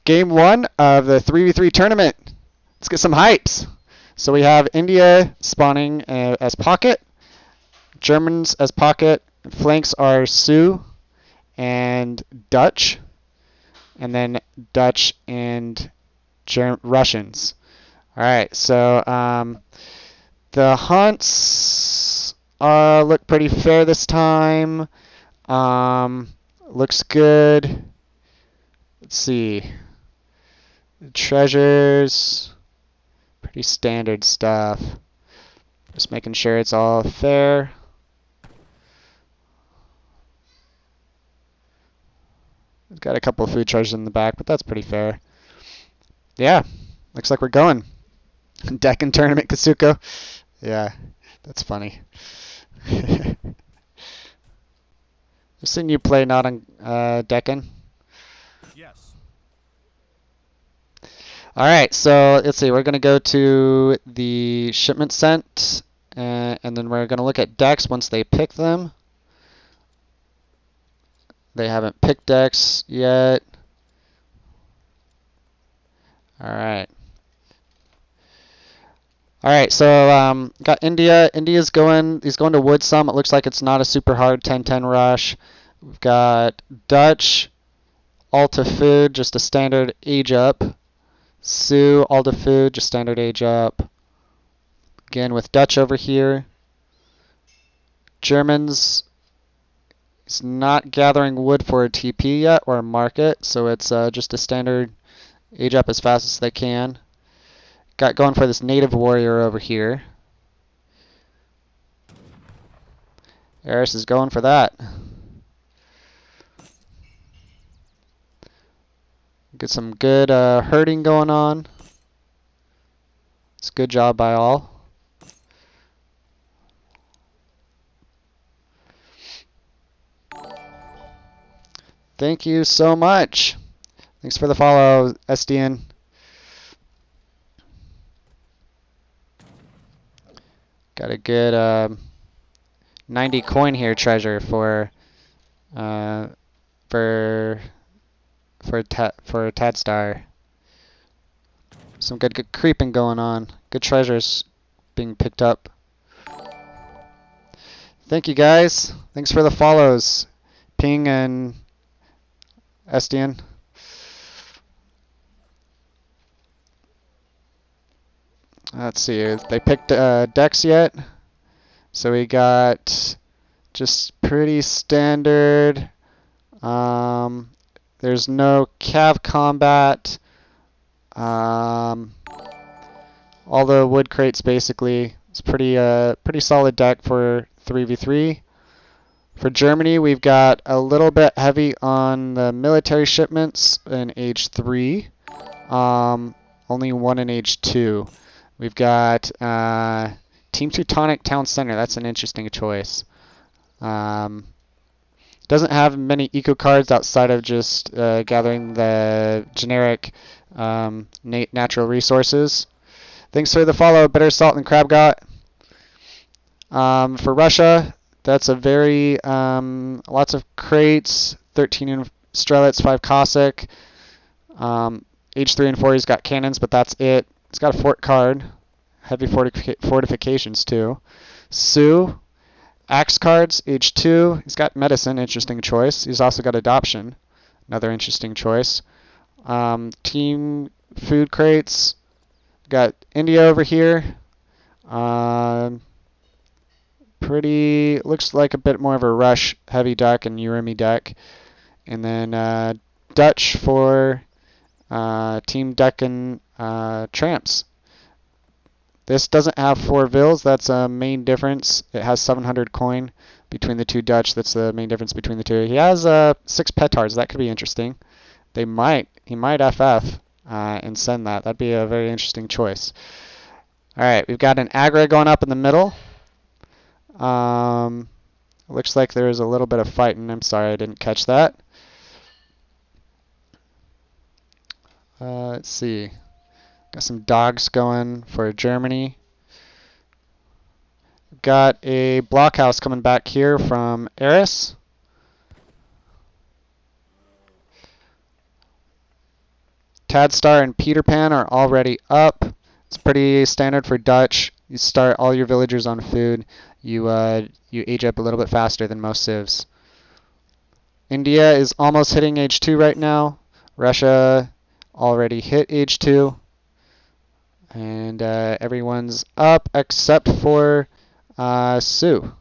Game 1 of the 3v3 tournament. Let's get some hypes. So we have India spawning as pocket, Germans as pocket, flanks are Sioux and Dutch, and then Dutch and Russians. Alright, so the hunts look pretty fair this time. Looks good. Let's see. Treasures, pretty standard stuff. Just making sure it's all fair. We've got a couple of food treasures in the back, but that's pretty fair. Yeah, looks like we're going. Deccan Tournament Kasuko. Yeah, that's funny. I've seen you play not on Deccan. Yes. Alright, so let's see. We're going to go to the shipment sent, and then we're going to look at decks once they pick them. They haven't picked decks yet. Alright. Alright, so got India. India's going, he's going to wood some. It looks like it's not a super hard 10-10 rush. We've got Dutch, all to food, just a standard age up. Sioux, all to food, just standard age up. Again with Dutch over here. Germans, he's not gathering wood for a TP yet or a market, so it's just a standard age up as fast as they can. Got going for this native warrior over here. Eris is going for that. Get some good herding going on. It's a good job by all. Thank you so much. Thanks for the follow, SDN. Got a good 90 coin here treasure for Tadstar. Some good creeping going on. Good treasures being picked up. Thank you guys. Thanks for the follows, Ping and SDN. Let's see if they picked decks yet. So we got just pretty standard. There's no cav combat. All the wood crates basically. It's pretty solid deck for 3v3. For Germany, we've got a little bit heavy on the military shipments in age 3. Only one in age 2. We've got Team Teutonic Town Center. That's an interesting choice. Doesn't have many eco cards outside of just gathering the generic natural resources. Thanks for the follow, Bitter Salt and Crab Got. For Russia, that's a very lots of crates, 13 in Strelitz, 5 Cossack. Age 3 and 4, he's got cannons, but that's it. He's got a fort card, heavy fortifications too. Sioux, axe cards, age 2. He's got medicine, interesting choice. He's also got adoption, another interesting choice. Team food crates, got India over here. Looks like a bit more of a rush heavy deck and Urimi deck. And then Dutch for Team Deccan Tramps. This doesn't have 4 vills. That's a main difference. It has 700 coin between the two Dutch. That's the main difference between the two. He has 6 petards. That could be interesting. He might FF and send that. That'd be a very interesting choice. All right, we've got an aggro going up in the middle. Looks like there's a little bit of fighting. I'm sorry I didn't catch that. Let's see. Got some dogs going for Germany. Got a blockhouse coming back here from Eris. Tadstar and Peter Pan are already up. It's pretty standard for Dutch. You start all your villagers on food. You age up a little bit faster than most civs. India is almost hitting age 2 right now. Russia already hit age 2. And everyone's up except for Sue.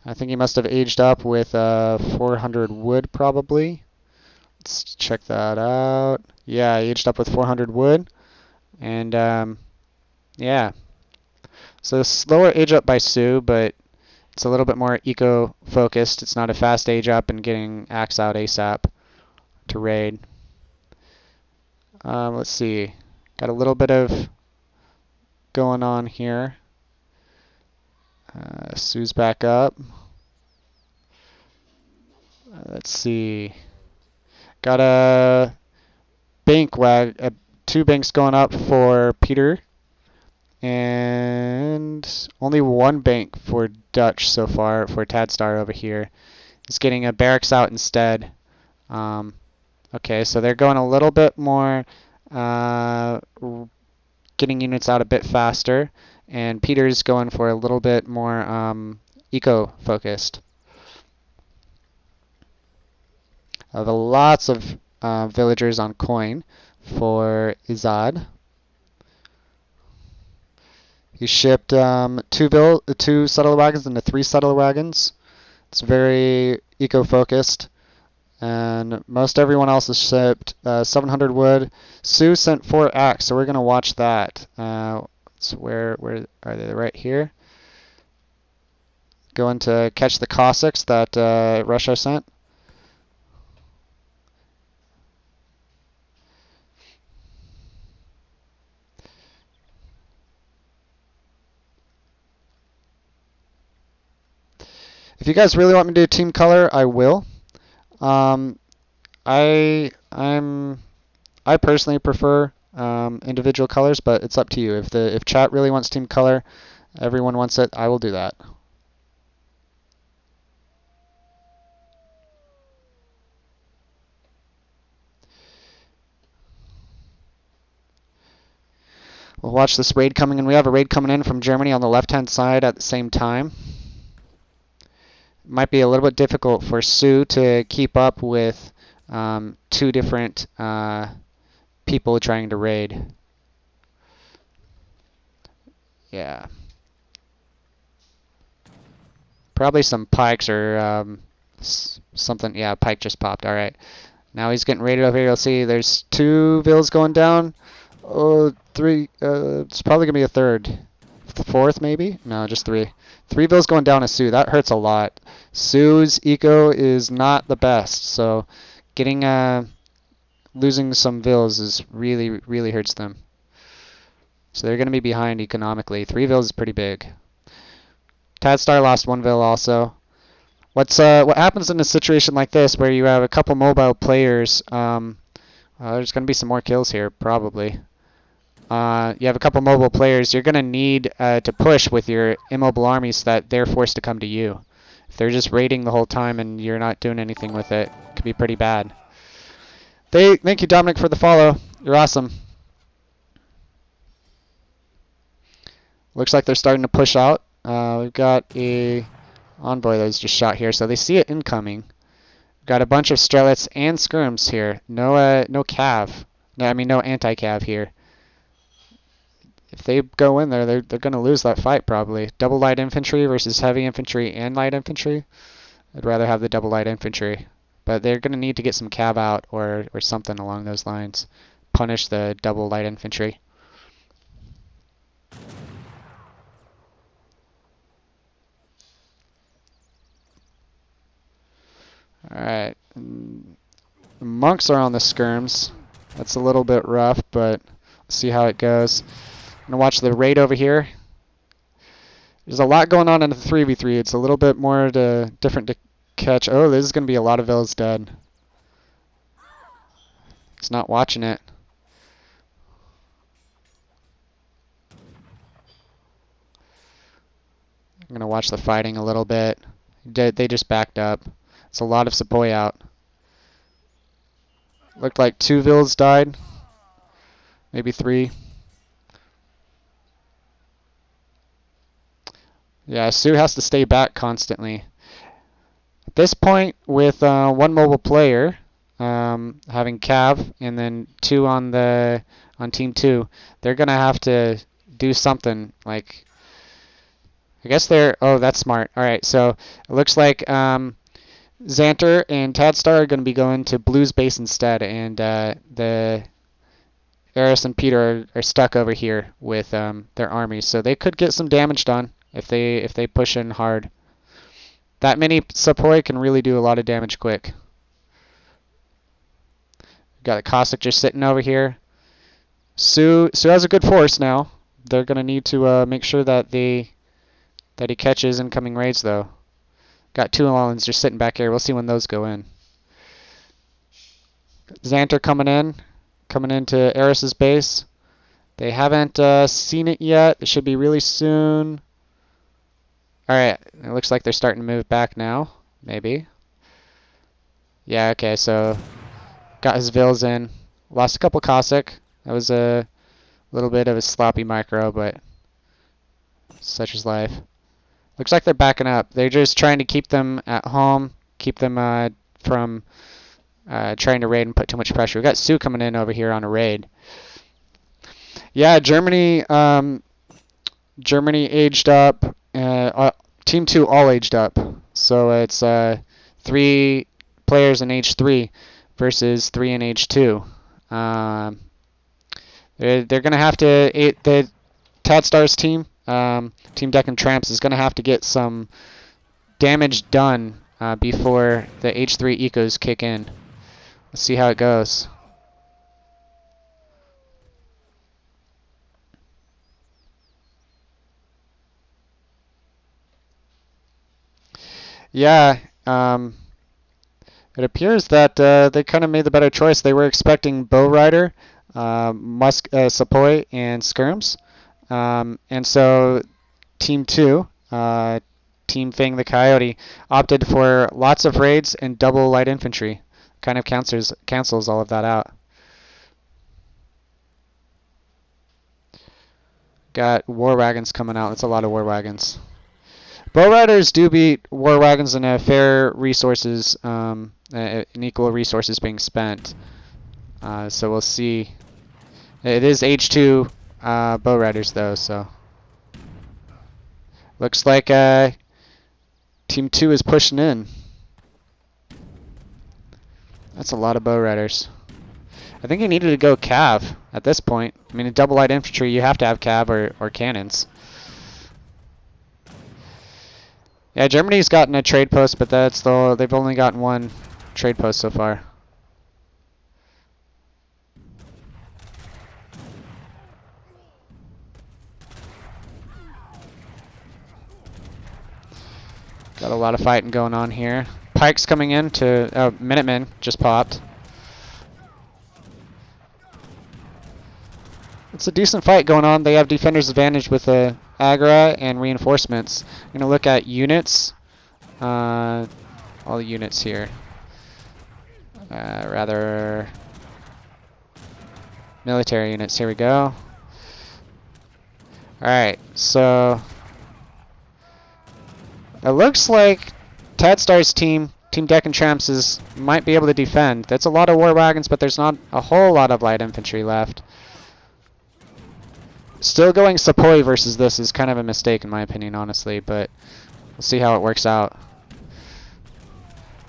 I think he must have aged up with 400 wood probably. Let's check that out. Yeah, he aged up with 400 wood. And yeah. So slower age up by Sue, but it's a little bit more eco-focused. It's not a fast age up and getting axe out ASAP to raid. Let's see. Got a little bit of going on here. Sue's back up. Let's see. Got a two banks going up for Peter, and only one bank for Dutch so far for Tadstar over here. He's getting a barracks out instead. Okay, so they're going a little bit more, getting units out a bit faster, and Peter's going for a little bit more eco-focused. Lots of villagers on coin for Izad. He shipped two settler wagons into 3 settler wagons. It's very eco-focused. And most everyone else has shipped 700 wood. Sue sent 4 axe, so we're going to watch that. So where are they? Right here. Going to catch the Cossacks that Russia sent. If you guys really want me to do team color, I will. I personally prefer individual colors, but it's up to you. If chat really wants team color, everyone wants it, I will do that. We'll watch this raid coming in. We have a raid coming in from Germany on the left-hand side at the same time. Might be a little bit difficult for Sue to keep up with 2 different people trying to raid. Yeah. Probably some pikes or something. Yeah, pike just popped. All right. Now he's getting raided over here. You'll see there's 2 vills going down. Oh, 3. It's probably going to be a 3rd. 4th maybe? No, just 3. 3 vills going down to Sue. That hurts a lot. Sue's eco is not the best, so getting losing some vills is really hurts them. So they're going to be behind economically. 3 vills is pretty big. Tadstar lost 1 vill also. What happens in a situation like this where you have a couple mobile players? There's going to be some more kills here probably. You have a couple mobile players, you're going to need to push with your immobile armies so that they're forced to come to you. If they're just raiding the whole time and you're not doing anything with it, it could be pretty bad. Thank you, Dominic, for the follow. You're awesome. Looks like they're starting to push out. We've got a envoy that was just shot here, so they see it incoming. We've got a bunch of strelets and skirms here. No cav. No, I mean no anti-cav here. If they go in there, they're going to lose that fight probably. Double light infantry versus heavy infantry and light infantry. I'd rather have the double light infantry. But they're going to need to get some cav out or something along those lines. Punish the double light infantry. Alright. Monks are on the skirms. That's a little bit rough, but let's see how it goes. I'm going to watch the raid over here. There's a lot going on in the 3v3. It's a little bit more different to catch. Oh, this is going to be a lot of vills dead. He's not watching it. I'm going to watch the fighting a little bit. They just backed up. It's a lot of Sepoy out. Looked like 2 vills died. maybe 3. Yeah, Sue has to stay back constantly. At this point, with one mobile player, having Cav and then 2 on team 2, they're gonna have to do something. Like, I guess they're. Oh, that's smart. All right, so it looks like Xanter and Tadstar are gonna be going to Blue's base instead, and the Eris and Peter are stuck over here with their armies, so they could get some damage done if they push in hard. That mini Sepoy can really do a lot of damage quick. Got a Cossack just sitting over here. Sue has a good force now. They're gonna need to make sure that he catches incoming raids though. Got 2 Allens just sitting back here. We'll see when those go in. Xanter coming into Eris's base. They haven't seen it yet. It should be really soon. Alright, it looks like they're starting to move back now. Maybe. Yeah, okay, so got his Vils in. Lost a couple Cossack. That was a little bit of a sloppy micro, but such is life. Looks like they're backing up. They're just trying to keep them at home, keep them from trying to raid and put too much pressure. We got Sue coming in over here on a raid. Yeah, Germany aged up. Team 2 all aged up. So it's 3 players in age 3 versus 3 in age 2. They're going to have to... The Tadstar's team, Team DeccanTramps, is going to have to get some damage done before the age 3 ecos kick in. Let's see how it goes. Yeah, it appears that they kind of made the better choice. They were expecting Bow Rider, Sepoy, and Skirms. And so Team 2, Team Fang the Coyote, opted for lots of raids and double light infantry. Kind of cancels all of that out. Got war wagons coming out. That's a lot of war wagons. Bow Riders do beat war wagons in a fair resources, in equal resources being spent. So we'll see. It is H2 Bow Riders though, so looks like Team 2 is pushing in. That's a lot of Bow Riders. I think he needed to go Cav at this point. I mean, in double light infantry, you have to have Cav or cannons. Yeah, Germany's gotten a trade post, but they've only gotten 1 trade post so far. Got a lot of fighting going on here. Pike's coming in to... Minutemen just popped. It's a decent fight going on. They have defender's advantage with Agra and reinforcements. I'm going to look at units. All the units here. Rather... military units. Here we go. Alright, so... it looks like Tadstar's Team DeccanTramps might be able to defend. That's a lot of war wagons, but there's not a whole lot of light infantry left. Still going Sepoy versus this is kind of a mistake in my opinion, honestly, but we'll see how it works out.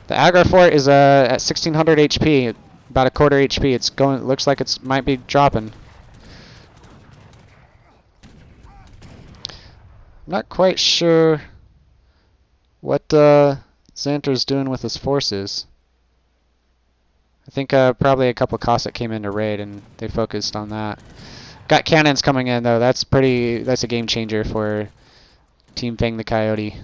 The Agra fort is at 1600 HP, about a quarter HP. It's going. Looks like it might be dropping. I'm not quite sure what Xanter's doing with his forces. I think probably a couple Cossack came into raid and they focused on that. Got cannons coming in though. That's a game changer for Team Fang the Coyote.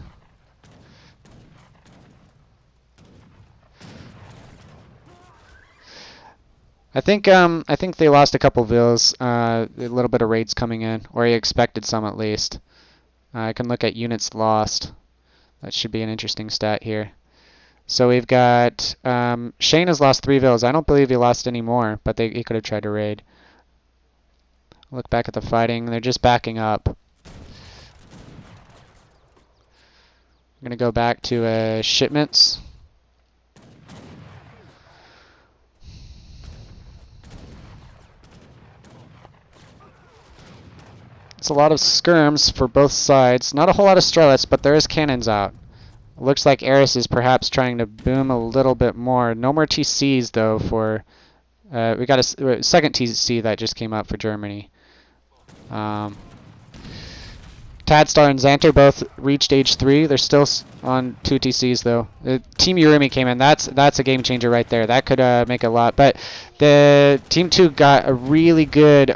I think they lost a couple Vils. A little bit of raids coming in, or he expected some at least. I can look at units lost. That should be an interesting stat here. So we've got Shane has lost 3 Vils. I don't believe he lost any more, but he could have tried to raid. Look back at the fighting. They're just backing up. I'm going to go back to shipments. It's a lot of skirms for both sides. Not a whole lot of strelets, but there is cannons out. It looks like Eris is perhaps trying to boom a little bit more. No more TCs, though, for... we got a second TC that just came up for Germany. Tadstar and Xanter both reached age 3. They're still on 2 TCs, though. Team Urimi came in. That's a game changer right there. That could make a lot. But the Team 2 got a really good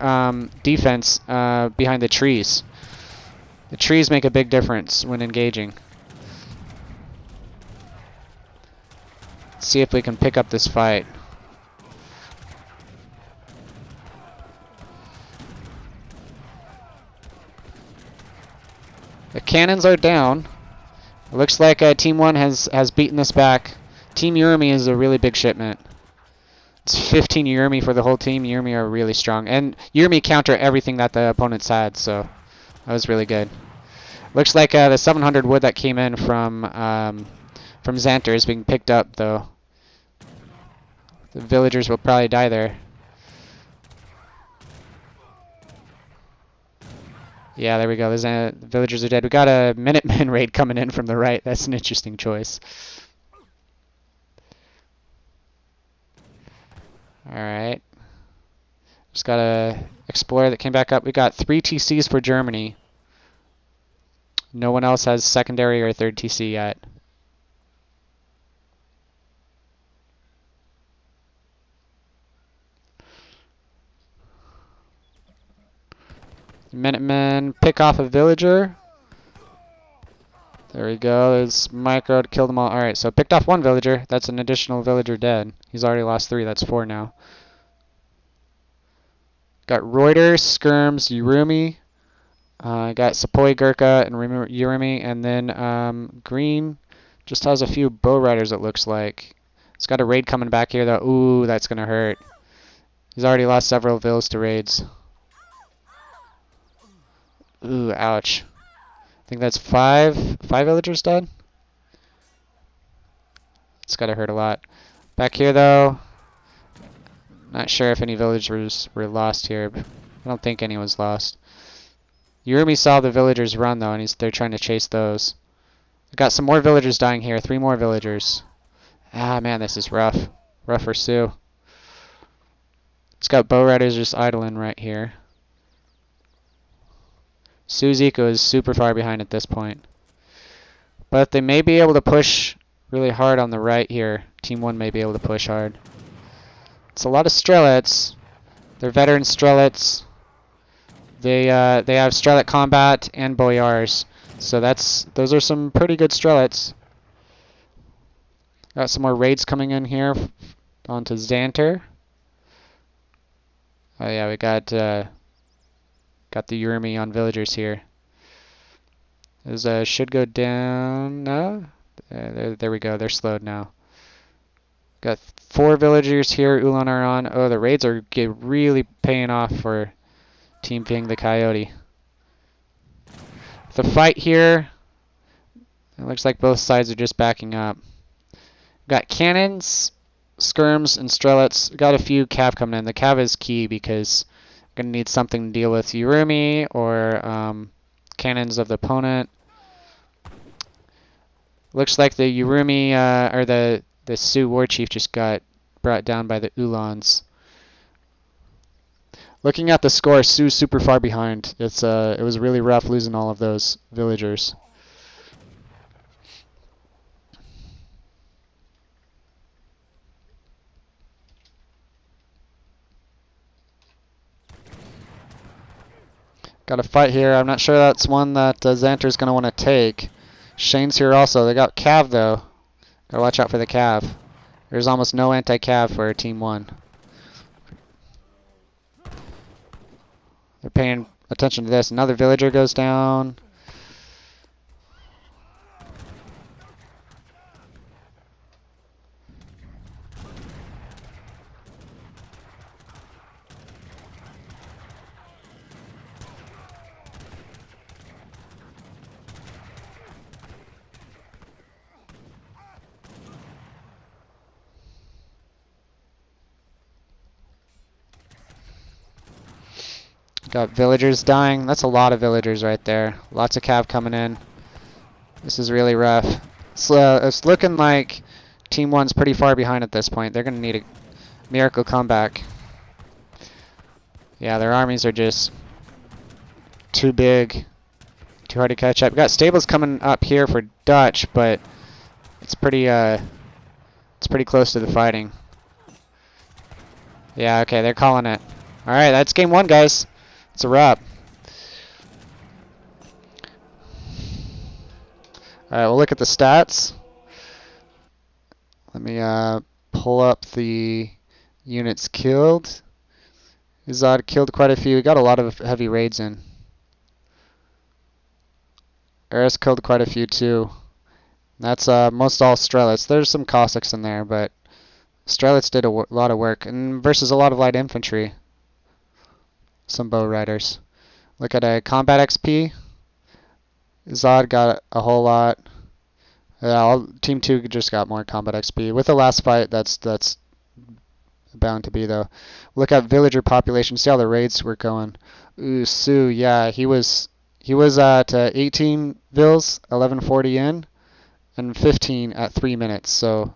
defense behind the trees. The trees make a big difference when engaging. Let's see if we can pick up this fight. The cannons are down. It looks like Team 1 has beaten this back. Team Urimi is a really big shipment. It's 15 Urimi for the whole team. Urimi are really strong. And Urimi counter everything that the opponents had, so that was really good. Looks like the 700 wood that came in from Xanter is being picked up, though. The villagers will probably die there. Yeah, there we go. The villagers are dead. We got a Minuteman raid coming in from the right. That's an interesting choice. Alright. Just got a Explorer that came back up. We got 3 TCs for Germany. No one else has secondary or third TC yet. Minutemen pick off a villager. There we go. There's micro to kill them all. Alright, so picked off 1 villager. That's an additional villager dead. He's already lost 3. That's 4 now. Got Reuter, Skirms, Urumi. Got Sepoy, Gurkha, and Urumi. And then Green just has a few bow riders, it looks like. It's got a raid coming back here, though. Ooh, that's going to hurt. He's already lost several vills to raids. Ooh, ouch. I think that's 5 villagers dead. It's got to hurt a lot. Back here, though. Not sure if any villagers were lost here. I don't think anyone's lost. Urumi saw the villagers run, though, and they're trying to chase those. Got some more villagers dying here. 3 more villagers. Ah, man, this is rough. Rough for Sue. It's got bow riders just idling right here. Sue's eco is super far behind at this point. But they may be able to push really hard on the right here. Team 1 may be able to push hard. It's a lot of Strelets. They're veteran Strelets. They have Strelet Combat and Boyars. So those are some pretty good Strelets. Got some more raids coming in here onto Xanter. Oh yeah, we got the Urumi on villagers here. Those should go down. No, there we go. They're slowed now. Got 4 villagers here. Ulan are on. Oh, the raids are really paying off for Team Fang the Coyote. The fight here. It looks like both sides are just backing up. Got cannons, skirms, and strelets. Got a few cav coming in. The cav is key because I'm going to need something to deal with Urumi or cannons of the opponent. Looks like the Urumi or the Sioux war chief just got brought down by the Ulans. Looking at the score, Sioux's super far behind. It was really rough losing all of those villagers. Got a fight here. I'm not sure that's one that Xanter's going to want to take. Shane's here also. They got Cav, though. Gotta watch out for the Cav. There's almost no anti-Cav for Team 1. They're paying attention to this. Another villager goes down. Got villagers dying. That's a lot of villagers right there. Lots of cav coming in. This is really rough. So it's looking like Team 1's pretty far behind at this point. They're going to need a miracle comeback. Yeah, their armies are just too big. Too hard to catch up. We got stables coming up here for Dutch, but it's pretty close to the fighting. Yeah, okay, they're calling it. Alright, that's game 1, guys. It's a wrap. Alright, we'll look at the stats. Let me pull up the units killed. Izad killed quite a few. We got a lot of heavy raids in. Eris killed quite a few too. That's most all Strelets. There's some Cossacks in there, but Strelets did a lot of work. And versus a lot of light infantry. Some bow riders. Look at a combat XP. Izad got a whole lot. Yeah, Team 2 just got more combat XP. With the last fight, that's bound to be, though. Look at villager population. See how the raids were going. Ooh, Sue, yeah, he was at 18 vills, 1140 in, and 15 at 3 minutes. So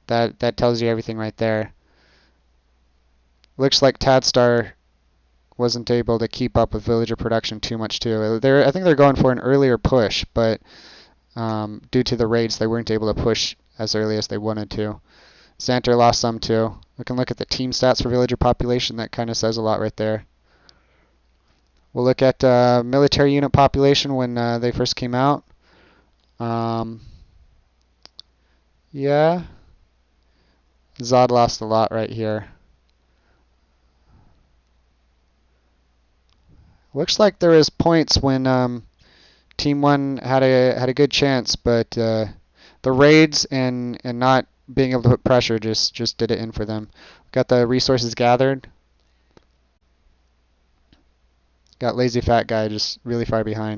that tells you everything right there. Looks like Tadstar wasn't able to keep up with villager production too much too. I think they're going for an earlier push, but due to the raids, they weren't able to push as early as they wanted to. Xanter lost some too. We can look at the team stats for villager population. That kind of says a lot right there. We'll look at military unit population when they first came out. Yeah. Zod lost a lot right here. Looks like there was points when Team 1 had a good chance, but the raids and not being able to put pressure just did it in for them. Got the resources gathered. Got lazy fat guy just really far behind.